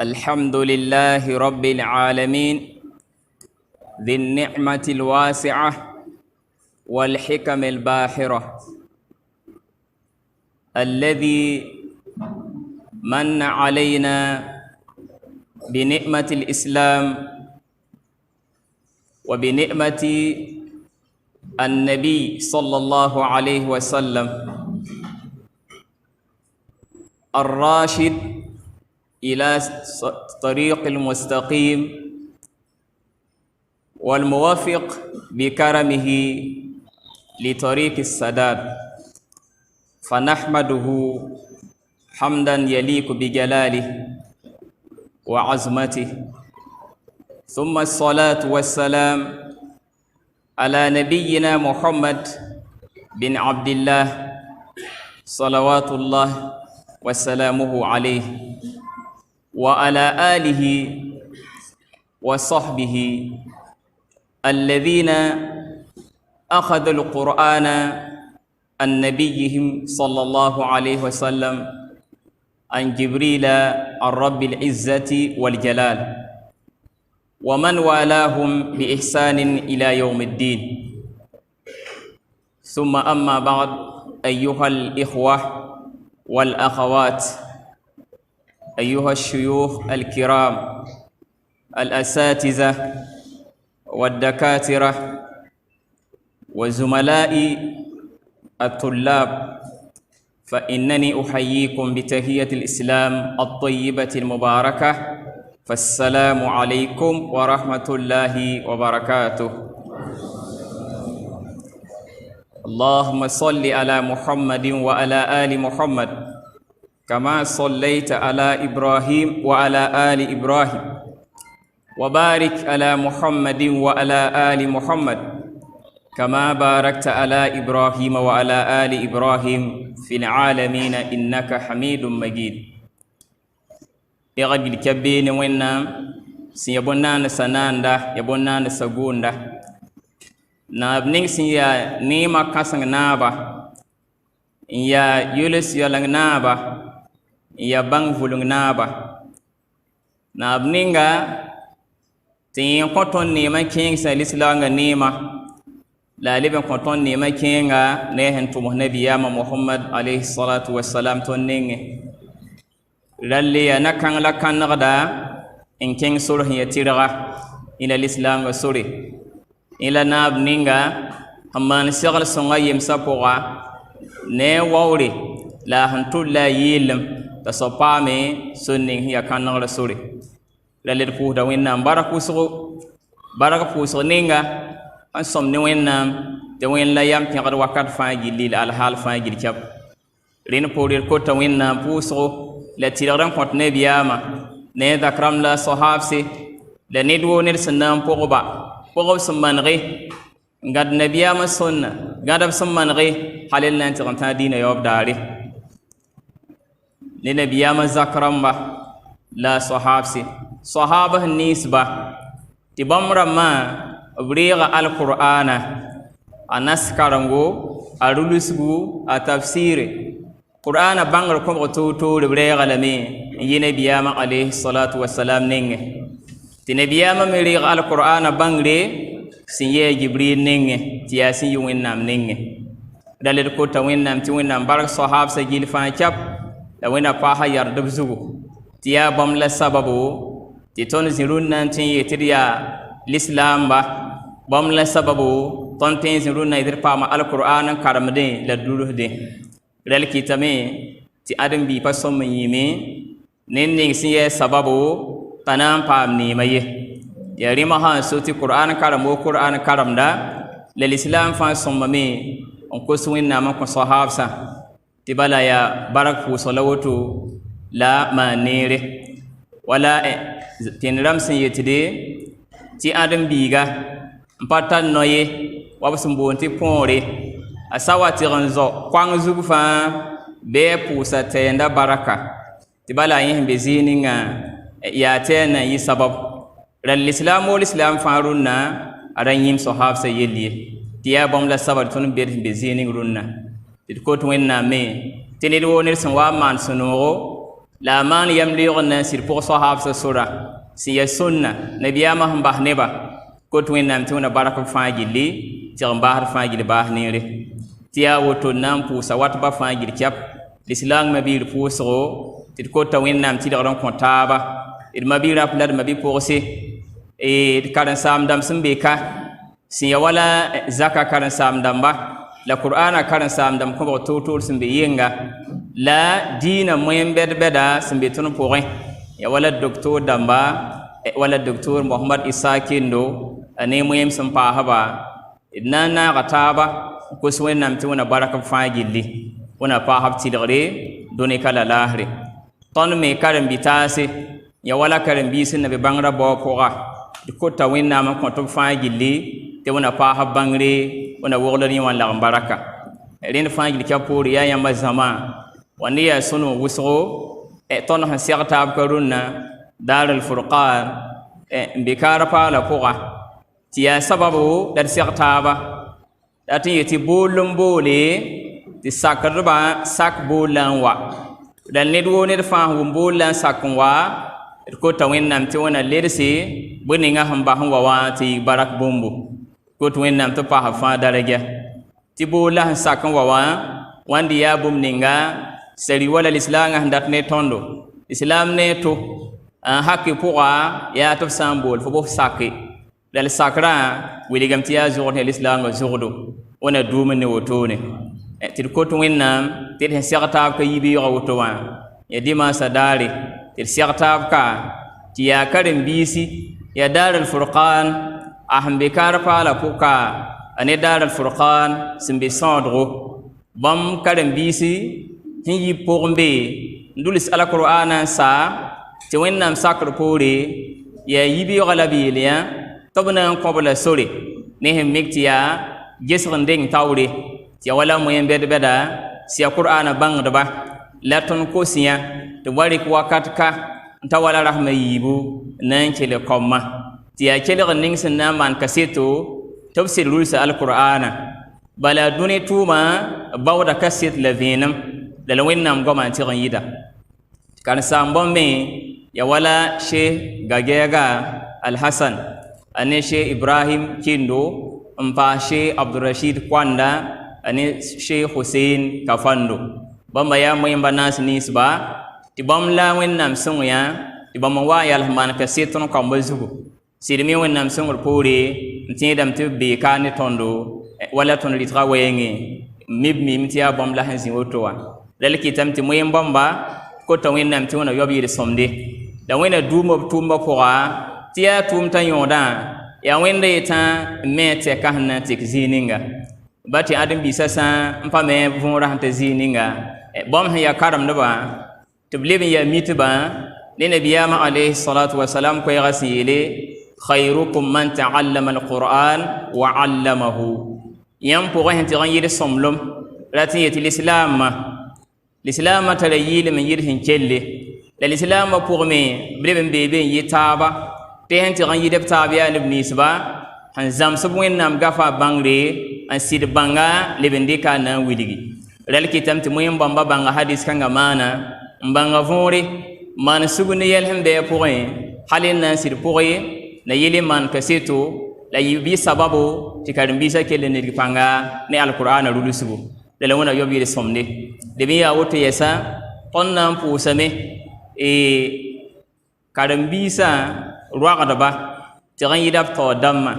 الحمد لله رب العالمين ذي النعمة الواسعة والحكم الباحرة الذي من علينا بنعمة الإسلام وبنعمة النبي صلى الله عليه وسلم الراشد إلى طريق المستقيم والموفق بكرمه لطريق السداد، فنحمده حمدا يليق بجلاله وعظمته، ثم الصلاة والسلام على نبينا محمد بن عبد الله صلوات الله وسلامه عليه وعلى آله وصحبه الذين أخذوا القرآن عن نبيهم صلى الله عليه وسلم عن جبريل عن رب العزة والجلال، ومن والاهم بإحسان إلى يوم الدين. ثم أما بعد، أيها الإخوة والأخوات، أيها الشيوخ الكرام، الأساتذة والدكاترة وزملائي الطلاب، فإنني أحييكم بتحية الإسلام الطيبة المباركة، فالسلام عليكم ورحمة الله وبركاته. اللهم صل على محمد وعلى آل محمد كما صليت على إبراهيم وعلى آل إبراهيم، وبارك على محمد وعلى آل محمد كما باركت على إبراهيم وعلى آل إبراهيم في العالمين إنك حميد مجيد. يغد الكبين وإنا سيبونا نسناندا يبونا نسقوندا نابنين سيا نيما كاسن نابا يا يولس يلان نابا يا بان فلون نابا نابنينغا تين كوتون نيما كين سالسلانغا نيما لا لبن كوتون نيما كينغا نهن تو نبي محمد عليه الصلاة والسلام تونينغ للي نكان لكان نغدا إن كين سوره يتيرغا إلى الإسلام وسوري إلى نابنينغا همان سيغل سنغا يمسابوغا ne wawre la hantulla yilm ta sopame sunning ya kanang rasuri lalir pu da winna baraku so ninga an som ni winna de win la yam ti gad wakat fa gilil al hal fa gil chap rin porir ko ta winna pu so la tiraran pot ne biyama ne da kram la sahabsi la nidwo nir sanam pogoba sammanri ngad nabiyama sunna gadab sammanri halil nan tiranta dina yob dari ni nabiyama zakramba la sahaba nisba tibamra ma briga alqur'ana anaskarango arulusgu atafsiri qur'ana bangar ko to briga lami yi nabiyama alayhi salatu wassalam ninge ti nabiyama miriga alqur'ana bangre sinye jibril ninge ti yasin yuwinnam ninge dalir ko ta winnam ti winnam barak sahab sa gil fa chap da wina pa ha yar dab zugu ti ya bam la sababu ti ton zirun nan tin yetiya l'islam ba bam la sababu ton tin zirun na idir pa ma alquran karamde la duluhde rel kitame ti adam bi pa som yimi nen ning siye sababu tanam pam ni maye ya rima ha so ti qur'an karamda lil islam fa sommame on ko suwinna man ko sahabsa tibala ya barak fu salawatu la manere wala tin ramsin yetide ti adam biga mpatan noye wabsum bonti ponre asawati ranzo kwang zugfa be pusa tenda baraka tibala yin bezininga ya tena yi sabab ral islam wal islam farunna aran yim sahabsa yelli tiya bom la sabar tun be zini runna dit ko to wenna me tenir wonir san wa man suno la man yam liqna sir pour sahab sa sura si ya sunna nabiyama hum bahneba ko to wẽnnaam tɩ wẽna bark fãa gilli tɩg n baasd fãa gill baas neere tɩ yaa woto n na n pʋʋsa wat ba fãa gill kɛp lislaang mabiir pʋʋsgo tɩ d kota wẽnnaam tɩdgd n kõ taaba d mabiir rap la d mabi pʋgse d karen-saam-dãmb sẽn be ka sẽn ya wala zaka karen-saam-dãmba la qur'ana karen-saam-dãmb kõbg toor-toor sẽn be yenga la diinã moẽn bɛd-bɛda sẽn be tõnd pʋgẽ ya wala doctor dãmba wala doctor Mohamad Isa Kendo ne moyem sẽn paasba d na n naaga taaba n kos wẽnnaam tɩ wẽna bark b fãa gilli wẽna paasb tɩlgre dõne ka la laasre tõnd me karen-bi-taase ya wala karen-biis sẽn na be bãngrã bao pʋga d kota wẽnnaam n kõ tɩ b fãa gilli tɩ wẽna paasb bãngre wẽna wogl rẽ wã n lagm baraka rẽnd fãa gill kɛ poore yaa yãmbã zãma wa ne yaa sõn n wʋsgo tõnd sẽn seg taab ka rũnnã Dar al-Furqan n be kaara paala pʋga tɩ yaa sababu la d seg taaba dat n yetɩ bool n boole tɩ sakrdbã sak boollã n wa la ned woo ned fãa wʋm boollã n sak n wa d kota wẽnnaam tɩ wẽna ledse bõe ninga sẽn bas n wa wã tɩ yɩ barak bũmbu kot wẽnnaam tɩ paasb fãa darɛgɛ tɩ boollã sẽn sak n wa wã wãnd yaa bũmb ninga sari wala lislaangã sẽn dat ne tõndo lislaam ne to n hake pʋga yaa tɩ b sã n bool fo bo f sake la l sakrã wilgame tɩ yaa zʋgd ne lislaangã zʋgdo wẽna duum ne wotone tɩ d kot wẽnnaam tɩ d sẽn seg taab ka yibeoogã woto wã ya dimansã daare tɩ d seg taab ka tɩ yaa karen-biisi ya Dar al-Furqan a sẽn be kaar paala pʋka a ne Dar al-Furqan sẽn be sõodgo bãmb karen-biisi sẽn yi pʋg n be n duls al-Qur'ana n sa tɩ wẽnnaam sakr poore yaa yibeoogã la beel yã tɩ b na n kõb la sore ne sẽn mik tɩ yaa gesg n deng taoore tɩ ya wala moẽn bɛd-bɛda sẽn ya Qur'ana bãngdba la tõnd kos yã tɩ wa rɩk wakat ka n ta wala rasma yiibu n na n kell kɔmma tɩ yaa kelg ning sẽn na n maan kaseto tɩ b sɩd rulsa al-Qur'ana bala dũni tʋʋma baooda kaset la vẽenem la wẽnnaam goamã n tɩg n yɩda karen-saam bõmbe ya wala Sheikh Gagɛɛga Al-Hasan ane Sheikh Ibrahim Kendo n paas Sheikh Abdurrashid Kwanda ane Sheikh Hussein Kafando bãmba yaa moẽmba naas ninsba tɩ bãmb la wẽnnaam sõng yã tɩ bãmb n wa n yals maan kaset tõnd kãmba zugu sɩd me wẽnnaam sõngr poore n tẽedame tɩ b bee kaa ne tõndo wala tõnd rɩtga wɛɛngẽ mib mim tɩ yaa bãmb la sẽn zĩ woto wã la l kɩtame tɩ moẽm bãmba kota wẽnnaam tɩ wẽna yoab yel-sõmde la wẽna duuma b tʋʋmba pʋga tɩ yaa tʋʋm t'a yõodã yaa wẽnda yetã n me a tɛka sẽn na n tek zĩig ninga ba tɩ ãdem-biisã sã n pa me võorã sẽn ta zĩig ninga bãmb sẽn yaa karemdbã tɩ b leb n yaa mitbã ne nabiyaamã alayhi salatu wasalam koɛɛgã sẽn yeele khayrukum man ta'allama al-Qur'an wa 'allamahu yãmb pʋgẽ sẽn tɩg n yɩd sõmlem ra tɩ n yetɩ lislaamã tara yɩɩlem n yɩd sẽn kelle la lislaamã pʋgme b leb n beebe n yɩ taaba tɩ sẽn tɩg n yɩd b taab yaa neb ninsba sẽn zãmsb wẽnnaam gafã bãngre n sɩd bãnga leb n dɩka n na n wilgi rel kɩtame tɩ moẽn bãmba bãnga hadis kãngã maana n bãnga võore maan sug ne yɛl sẽn bɩ a pʋgẽ hal n na n sɩd pʋgẽ la yɩl n maan kaseto la yɩ bɩ sababo tɩ karen-biisã kell n nedg pãnga ne al-Qur'ana rulsgo la wẽna yob yel-sõmde leb n yaa woto yɛsa tõnd na n pʋʋsame karen-biisã roagdba tɩg n yɩda b taoor dãmbã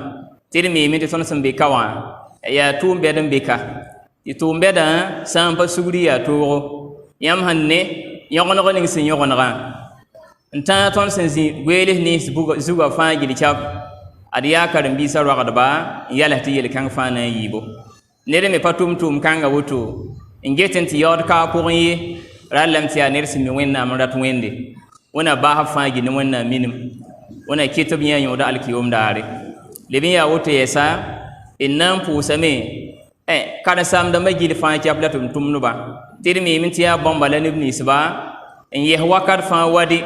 tɩ d meeme tɩ tõnd sẽn be ka wã yaa tʋʋm bɛd n be ka tɩ tʋʋm bɛdã sã n pa sugri yaa toogo yãmb sẽn ne yõgeneg ning sẽn yõgenegã n tãag tõnd sẽn zĩ goeels nins zugã fãa gill kɛp ad yaa karen-biisã roagdba n yals tɩ yel-kãng fãa na n yiibo ned me pa tʋʋm kãngã woto n get n tɩ yaood kaa pʋgẽ ye rallame tɩ yaa ned sẽn mi wẽnnaam n rat wẽnde wẽna baasb fãa gill ne wẽnnaam minim wẽna ket b yã yõoda alkiyoom daare leb n yaa woto yɛsa n na n pʋʋsame karen-saam-dãmbã gill fãa kɛp la tɩ m tʋmdba tɩ d meeme tɩ yaa bãmba la neb ninsba n yɛs wakat fãa wade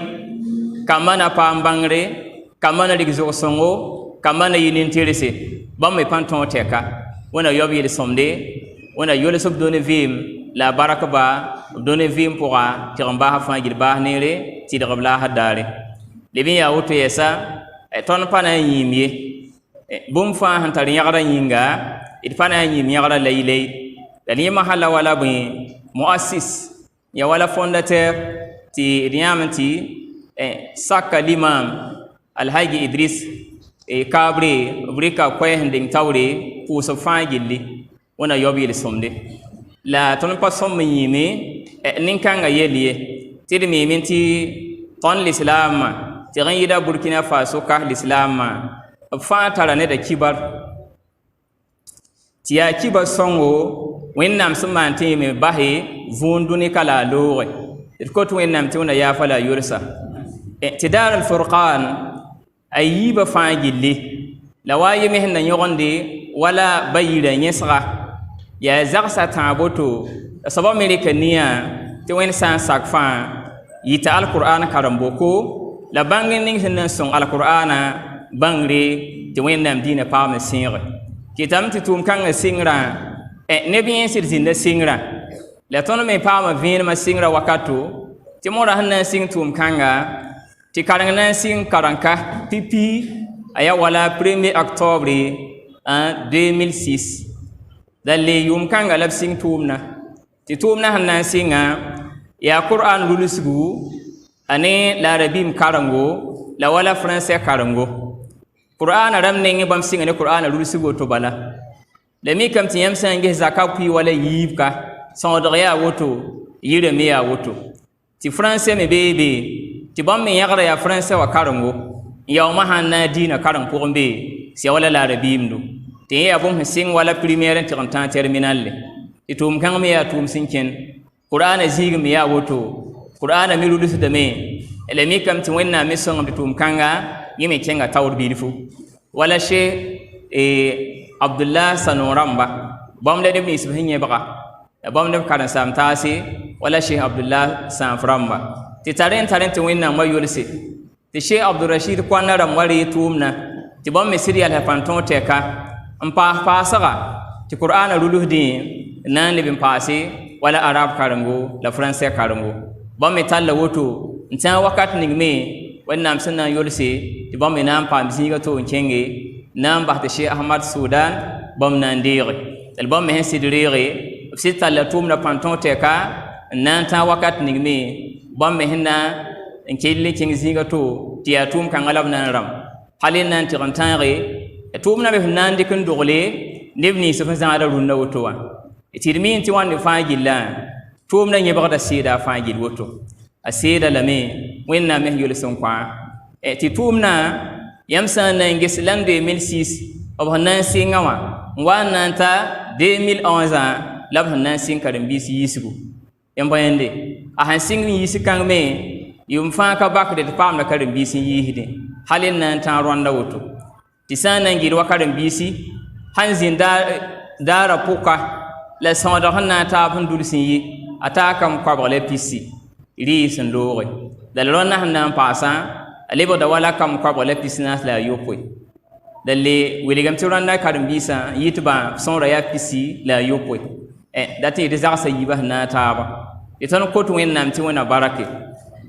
kambã na paam bãngre kambã na rɩk zog-sõngo kambã na yɩ nin-terse bãmb me pãn tõog tɛka wẽna yob yel-sõmde wẽna yols b dõne vɩɩm la baraka ba done vim pora ti gamba ha fa gil ba nere ti de gabla ha dare le bi ya woto yesa ton pana yimye bum fa han tar yagara yinga it pana yim yagara laylay dali mahalla wala bi muassis ya wala fondateur ti riamti saka limam alhaji idris kabre brika koy hending tawre ku so fa gilli wona yobi le somde la ton pa som yimi ninkanga yeliye tidi mi minti ton l'islam ti ran yida burkina faso ka l'islam fa tara ne da kibar ti ya kibar songo wennam sumanti me bahe vunduni kala lore ko to wennam ti wona ya fala yursa ti dar al furqan ayiba fa gilli la waye me hen yogonde wala bayira nyesra ya zaksa taboto sabab amerika niya ti wen san sakfa yita alquran karamboko la bangin ning hin song alqurana bangre ti wen nam dina pa me singre kitam ti tum kan singra ne bien sir zinda singra la tono me pa ma vin ma singra wakato ti mora han sing tum kanga ti karang nan sing karanka pipi aya wala 1er octobre 2006 dalle yum kanga lab sing tumna ti tumna hanna singa ya qur'an lulusgu ane larabim karango la wala français karango qur'an ram nenge bam singa ne qur'an lulusgu to bala le mi kam ti yam sange zakapi wala yibka son ya woto yire me ya woto ti français me bebe ti bam me yagara ya français wa karango ya ma hanna dina karang pombe si wala larabim do te ya bom sing wala première ti tan terminal ti tum kan me ya tum sinken qur'ana zig me ya woto qur'ana mi rudu de me ele mi kam ti wenna mi song bi tum kanga yimi kenga tawr bi difu wala she abdullah sanuramba bom le de mi sibhinye baka bom de karan sam tasi wala she abdullah sanframba ti taren ti wenna ma yulsi ti she abdurrashid kwana ramwari tumna ti bom mi serial ha panton teka mpa pasaga ti qur'ana ruluhdi nan libin pasi wala arab karango la français karango bom metalla woto ntan wakat nigme wannam sunna yolse ti bom nan pam zinga to nkenge nan bahte sheikh ahmad sudan bom nan dire el bom hen sidrire sita la tumna panton teka nan ta wakat nigme bom henna nkelle king zinga to ti atum kan alab nan ram halin nan ti rantare tumna be nan dikin dogole nebni sifan zara runna wotowa tirmin ti wande faagilla tumna nyebada sida faagil woto asida lame wenna me yulson kwa ti tumna yamsa na ngeslan 2006 ob hanan singawa wana ta 2011 lab hanan sin karim bisi yisugo yambayande a han sin yisikan me yum fa ka bakde pam na karim bisi yihide halin nan ta ronda woto tisana ngir wakaram bisi hanzin dara puka la sonda hanna ta bun dulsin yi atakam kwabale pisi ri sun lore dal ronna hanna pasa alebo da wala kam kwabale pisi nas la yopoi dalle wiligam tiranda karam bisa yitba sonra ya pisi la yopoi dati de zaksa yiba hanna taba itan kotu wennam ti wona barake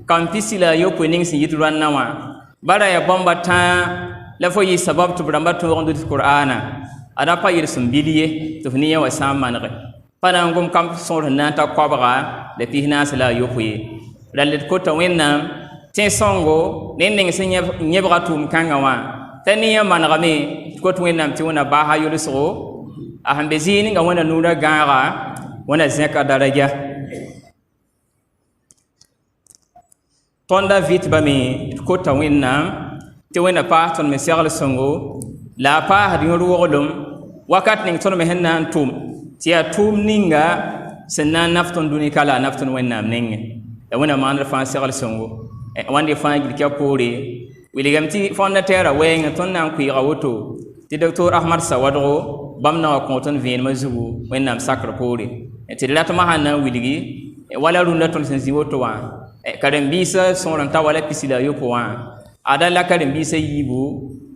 kam pisi la yopoi ning sin yitranna wa bara ya bomba ta la fo yi sabab tu bramba to rondu qur'ana ada pa yir sumbiliye to niya wa samanre pana ngum kam sor na ta kwabara le pihna sala yopuye dalit ko to wenna tin songo nen sin nyebra tum kanga wa taniya manrame ko to wenna ti wona ba ha yuluso a hambe zini nga wona nura gara wona zeka daraja tonda vit ba mi ko to wenna ti wena pa ton me segal songo la pa hadi ruwolum wakat ning ton me henna tum ti ya tum ninga senna nafton duni kala nafton wenna ninge da wena man fa segal songo wande fa gil ka pore wiligam ti fonda terra wenga ton nan ku ya woto ti docteur ahmad sawadro bamna ko ton vin mazugu wenna sakra pore ti latma hanna wiligi wala runda ton senzi woto wa kadam bisa son ta wala pisila yoko wa ada la karim bisa yibu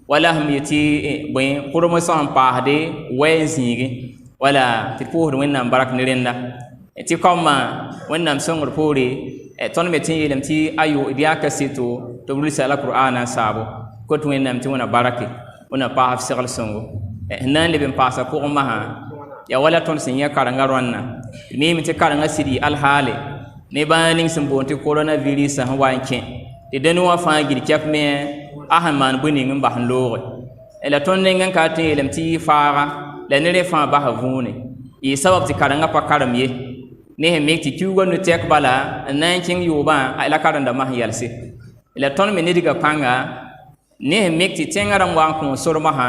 wala ham yati boy kuromo son paade wenzingi wala ti pour wenna barak nirenda ti komma wẽnnaam sõngr poore tõnd me tɩ n yeelame tɩ ayo d yaa ka seto tɩ b rʋlsa la qur'ana n saabo kot wẽnnaam tɩ wẽna barake wẽna paasb segl sõngo n na n leb n paasa pʋgẽ masã ya wala tõnd sẽn yã karengã rõnna d miime tɩ karengã sɩd yɩ alhaale ne bãa ning sẽn boond tɩ coronavirus sẽn wa n kẽ tɩ dẽnd wã fãa gil kɛp me a sẽn maan bõe ning n bas n looge la tõnd ning n ka tɩ n yeelame tɩ yɩ faaga la ne rẽ fãa basa vũune yɩ sabab tɩ karengã pa karem ye ne sẽn mek tɩ kiuugã nu tɛk bala n na n kẽng yoobã la karenda mas yɛlse la tõnd me nedga pãnga ne sẽn mek tɩ tẽngã rãmb wa n kõ sormasã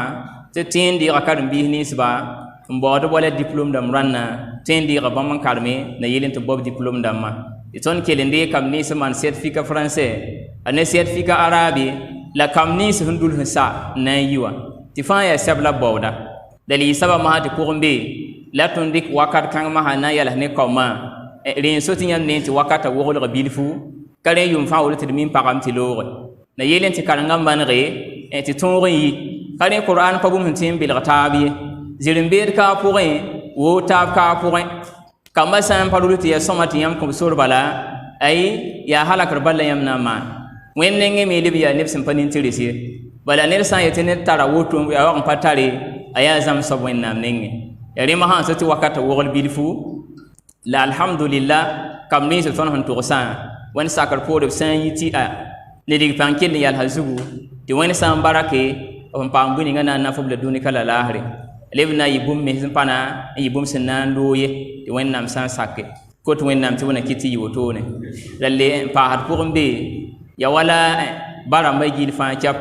tɩ tõe n deega karen-biis ninsba n baood wala diplôme dãmb rãnna tõe n deega bãmb n karme na yɩl n tɩ bob diplôme dãmbã tɩ tõnd kelende kam nins n maan certificat français a ne certificat arabe la kam nins sẽn dul sẽn sa n na n yi wã tɩ fãa yaa sɛb la baooda la yɩ saba masã tɩ pʋgẽ be la tõnd dɩk wakat kãng masã na n yɛls ne kaoomã rẽen so tɩ yãmb ne tɩ wakata woglg bilfu ka rẽ yʋʋm fãa wʋl tɩ d min pagam tɩ looge na yeel tɩ karengã manege tɩ tõog n yi ka rẽ qur'an pa bũmb sẽn tɩ n belg taab ye zĩr-n-beed kaa pʋgẽ woo taab kaa pʋgẽ kambã sã n pa rʋl tɩ yaa sõma tɩ yãmb kõb sor bala ay yaa halakr bala yãmb na n maan wẽnd nengẽ me leb yaa neb sẽn pa nin-tɩrs ye bala ned sã n yetɩ ned tara woto yaa wag n pa tare a yaa zãmb soab wẽnnaam nengẽ ya rẽ masã so tɩ wakata wogl bilfu la alhamdulillah kam nins tõnd sẽn togsã wẽnd sakr poore b sã n yi tɩ nedg pãng kell n yalsa zugu tɩ wẽnd sã n barake b n paam bũningã na n nafb la dũnika la laasre leb na n yɩ bũmb me sẽn pa na n yɩ bũmb sẽn na n loog ye tɩ wẽnnaam sã n sake kot wẽnnaam tɩ wẽna kɩt tɩ yɩ wotone rale n paasd pʋgẽ be ya wala ba rãmbã gill fãa kɛp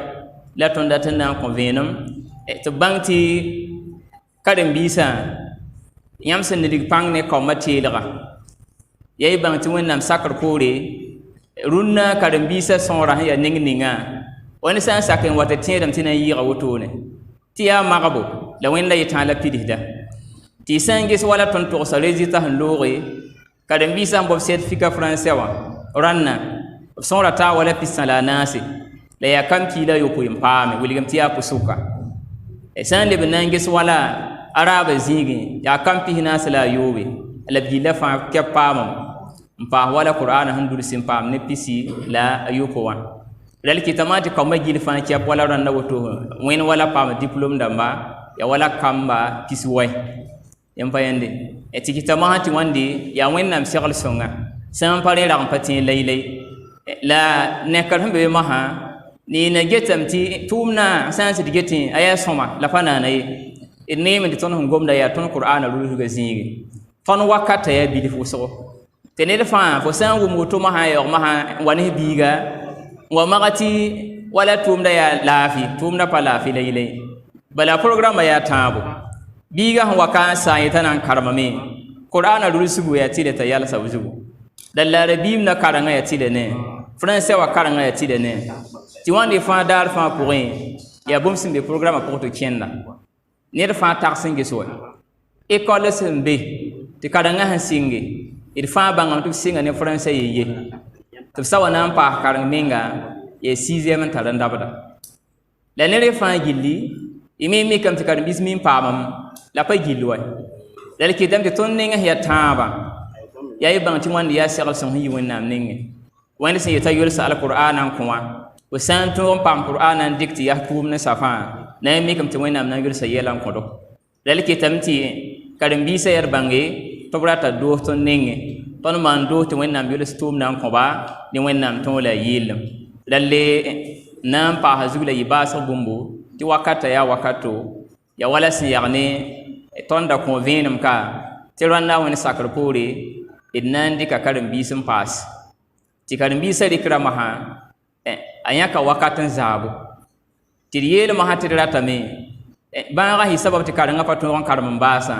la tõnd dat n na n kõ vẽenem tɩ bãng tɩ karen-biisã yãmb sẽn nedg pãng ne kaoomã teelga yaa y bãng tɩ wẽnnaam sakr poore rũnnã karen-biisã sõora sẽn yaa ning ningã wẽnd sã n sak n wat tẽedame tɩ na n yɩɩga wotone tɩ yaa magbo la wẽnda yetã la pidisda tɩ y sã n ges wala tõnd togsa résultat sẽn looge karen-biisã n bob certificat français wã rãnna b sõora taa wala pisã la a naase la yaa kam piila yopoe n paame wilgame tɩ yaa pʋsʋka sã n leb n na n ges wala araaba zĩigẽ yaa kam pis naase la a yoobe la b gilla fãa kɛp paamem n paas wala qur'ana sẽn dʋls n paam ne pisi la a yopo wã rel kɩtame tɩ kaoomã gill fãa kɛp wala rãnda woto wẽnd wala paam diplôme dãmba ya wala kamba pis wɛ yãmb pa yẽnde tɩ kɩtame sã tɩ wãnde yaa wẽnnaam segl sõnga sã n pa rẽ rag n pa tẽe laylay la nekr sẽn be be masã neena getame tɩ tʋʋmdã sã n sɩd getẽ a yaa sõma la pa naana ye d neeme tɩ tõnd sẽn gomda yaa tõnd qur'ana rʋlsga zĩige tõnd wakata yaa bilf wʋsgo tɩ ned fãa fo sã n wʋm woto masã n yaoog masã n wa ne biiga n wa maga tɩ wala tʋʋmda yaa laafɩ tʋʋmdã pa laafɩ la yɩla ye bala programa yaa tãabo biiga sẽn wa ka n sã n yetã na n karemame qur'ana rʋlsgu yaa tɩ t'a yalsa b zugu la larabiimdã karengã yaa tɩ ne français wa karengã yaa tɩ ne tɩ wãnde fãa daar fãa pʋgẽ yaa bũmb sẽn be programa pʋg tɩ kẽnda ned fãa tags n ges wa école sẽn be tɩ karengã sẽn sɩnge d fãa bãngame tɩ b sɩnga ne français ye tɩ b sa wa na n paas kareng menga yaa 6ème n tar n dabda la ne rẽ fãa gilli y me mikame tɩ karen-biis min paamam la pa gill wa la d kɩtame tɩ tõnd nengã yaa tãabã yaa y bãng tɩ wãnd yaa segl sõng sẽn yɩ wẽnnaam nengẽ wẽnd sẽn yeta yolsa alqur'ana n kõ wã b sã n tõog n paam qur'ana n dɩk tɩ yaa tʋʋm ne safã na n mikame tɩ wẽnnaam na n yolsa yɛla n kõdo la d kɩtame tɩ karen-biisã yaa d bãnge tɩ b rata doos tõnd nengẽ tõnd maan doos tɩ wẽnnaam yols tʋʋmdã n kõba ne wẽnnaam tõog la a yɩɩllem rale na n paasa zug la yɩ baasg bũmbu tɩ wakata yaa wakato ya wala sẽn yag ne tõnda kõ vẽenem ka tɩ rãnda wẽnd sakr poore d na n dɩka karen-biis n paas tɩ karen-biisã rɩkra masã a yãka wakat n zaabo tɩ d yeel masã tɩ d ratame bãagã sɩ sabab tɩ karengã pa tõog n karem n baasã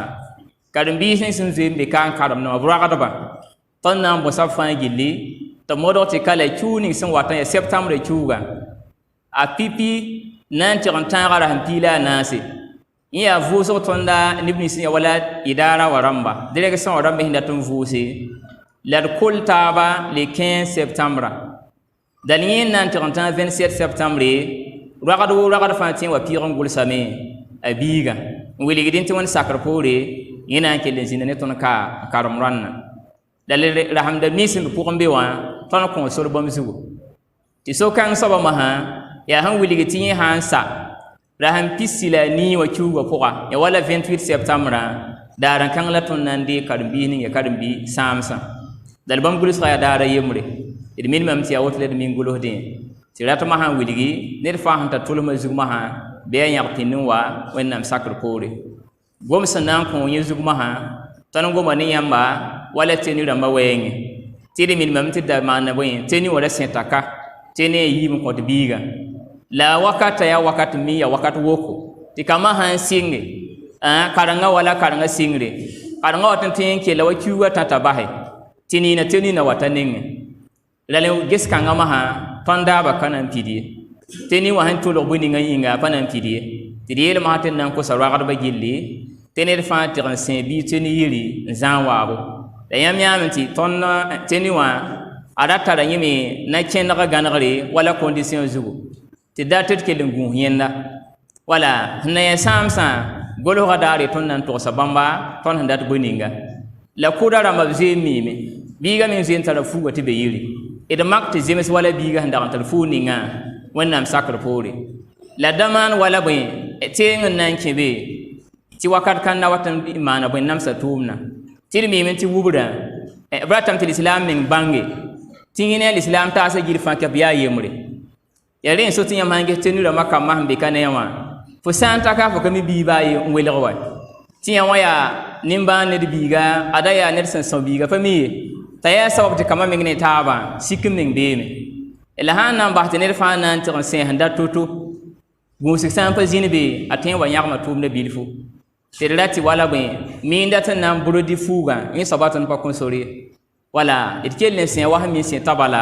karen-biis sẽn zoe n be ka n karem nema b ragdba tõnd na n bõsa b fãa gilli tɩ modg tɩ ka la kiuu ning sẽn watã ya septãmbre kiuuga a pipi na n tɩg n tãaga ra sẽn pii la a naase n yaa vʋʋsg tõnda neb nins ya wala idaara wa rãmba direction wa rãmb sẽn dat n vʋʋse la d kol taaba le 15 septãmbra dal yẽn na n tɩg n tã 27 septãmbre ragd wo ragd fãa tẽ wa pɩɩg n gʋlsame a biiga n wilgd tɩ wẽnd sakr poore yẽ na n kell n zĩnda ne tõnd ka n karem rãnna dal rahamda nisin pour mbe wa ton ko sor bam zugo ti so kan saba maha ya han wiligi tinyi han sa raham pisila ni wa chugo poka ya wala 28 septembre daran kan la ton nandi kadbi ni ya kadbi samsa dal bam gulis ya dara yemre idi min mam ti ya wotle min gulo de ti rata maha wiligi ne fa han ta tuluma zugo maha be yaktin wa wennam sakr pore gom sanan ko yezu maha tan goma ni yamba wala teni ramba wenge tiri min mam ti da mana boyin teni wala sentaka teni yim ko de biga la wakata ya wakati mi ya wakati woko ti kama han singe karanga wala karanga singre karanga watan tin ke lawa kiwa tata bahe tini na wataninge lale ges kanga maha tonda ba kanan pidi teni wa han tulo buni ngayinga panan pidi tidi le mahaten nan ko sarwa ba gilli teni fa tiran sen bi teni yiri zan wabo da yam yamti tonna teni wa adata da yimi na chen daga ganagare wala condition zugo ti datet ke lungu yenda wala na ya samsa golo gadare ton nan to sabamba ton handat boninga la kudara mabze mime biga min zin tara fuga ti be yiri ida makti zemes wala biga handa kan telefoni nga wannam sakar pore la daman wala be teng nan kebe ti wakat kan na watan imana bo nam sa tumna ti mi men ti wubura bratam ti islam min bangi tingine islam ta sa girfa ka biya yemre yare so tinya mange tenu la makka mahmbe kanewa fo santa ka fo kami biba yi welwa tinya waya nimba ne biga adaya ne san biga fami taya sabab ti kama min ne taba sikim min beme ila hana bahte ne fa nan ti sen handa toto go se sampa zinbe aten wa yakma tumne bilfu terati wala be min data nan burodi fuga in sabatan pa konsori wala itkel ne sen wa mi sen tabala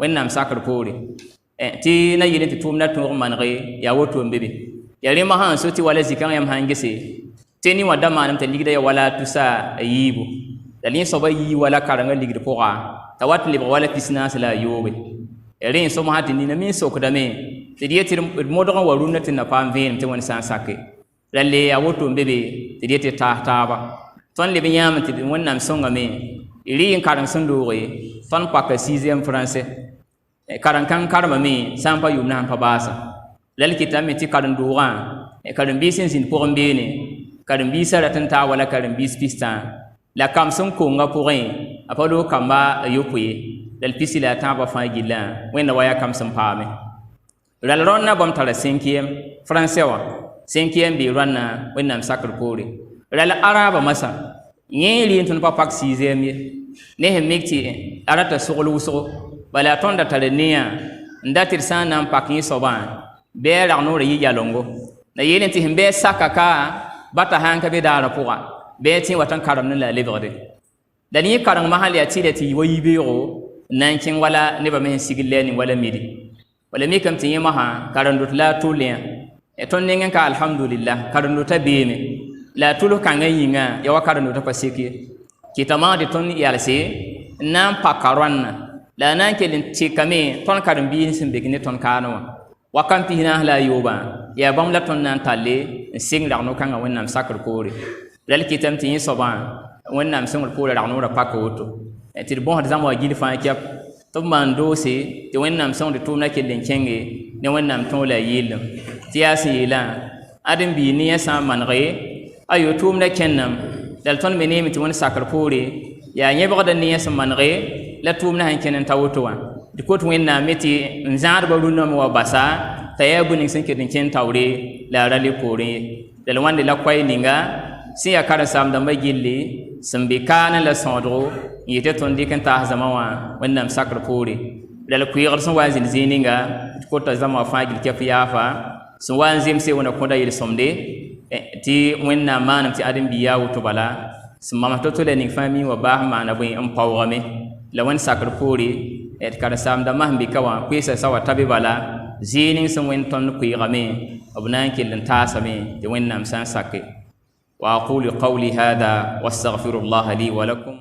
wennam sakar pore ti na yini ti tumna tu manre ya woto mbebe yare ma han so ti wala zikan yam hangese teni wada manam ta ligda ya wala tusa yibu dalin so ba yi wala karanga ligda poa tawat li wala tisna sala yobe yare so ma hati ni na min so ko dame ti dieti modon waruna tin na pam ven ti won san sakke lalle ya woto mbebe ti dieti ta ba ton le binyam ti wonnam songa me iri karang sandore ton pak 6e français karan kan karma mi sampa yumna pa basa lal kitami ti karan duwa karan bisin sin pour mbene karan bisa ratan ta wala karan bis pista la kam son ko nga pour apolo kamba yopuye dal pisila ta ba fa gilla wena waya kam son pame lal ronna bom tala 5e français wa 5e bi ronna wena sakr pore lal araba masa yeli ton pa pak 6e ne hemekti arata sogolu so wala tonda talenia ndatir sana mpaki soban be ragno ri yalongo na yelen ti himbe sakaka bata hanka be dara puga be ti watan karam la lebrede dani karang mahali atile ti woyibero nankin wala ne ba men sigileni wala midi wala mi kam ti yemaha karandut la tulia e ton nengen ka alhamdulillah karandut tabeme la tulu kanga yinga ya wakarandut pasiki kitama de ton yalse nan pakaranna la nan kelin tikame ton karim bi sin begine ton kanwa wakam pina la yoba ya bam la ton nan talle sing la no kanga wonnam sakr kore lal kitam tin soban wonnam singul kore la no ra pakoto ti bon hada zamo gili fa kap to man dose ti wonnam song de tumna kelin kenge ne wonnam ton la yilam ti asila adam bi ni ya samanre ayo tumna kennam dal ton menemi ti won sakr kore ya nyebada ni ya samanre la tumna han kenen tawtowa di ko to wenna meti nzar ba runno mo basa tayabu ning sen kedin ken tawre la rali pore dal wande la kwai ninga si ya kara sam da magilli sambi kana la sondro yete ton dikan ta zamawa wannan sakar pore dal kuyar son wazin zininga ko ta zama fagil ke fiyafa sun wanzim se wona koda yir somde ti wenna manam ti adam biya wuto bala sumama to le ning fami wa bah mana bu empawame la wan sakar pore et kara sam da mahmbi kawa kwesa sawa tabi bala zinin sun wen ton kuyame abnan kilin tasame de wennam san sakke wa aqulu qawli hadha wastaghfirullah li wa lakum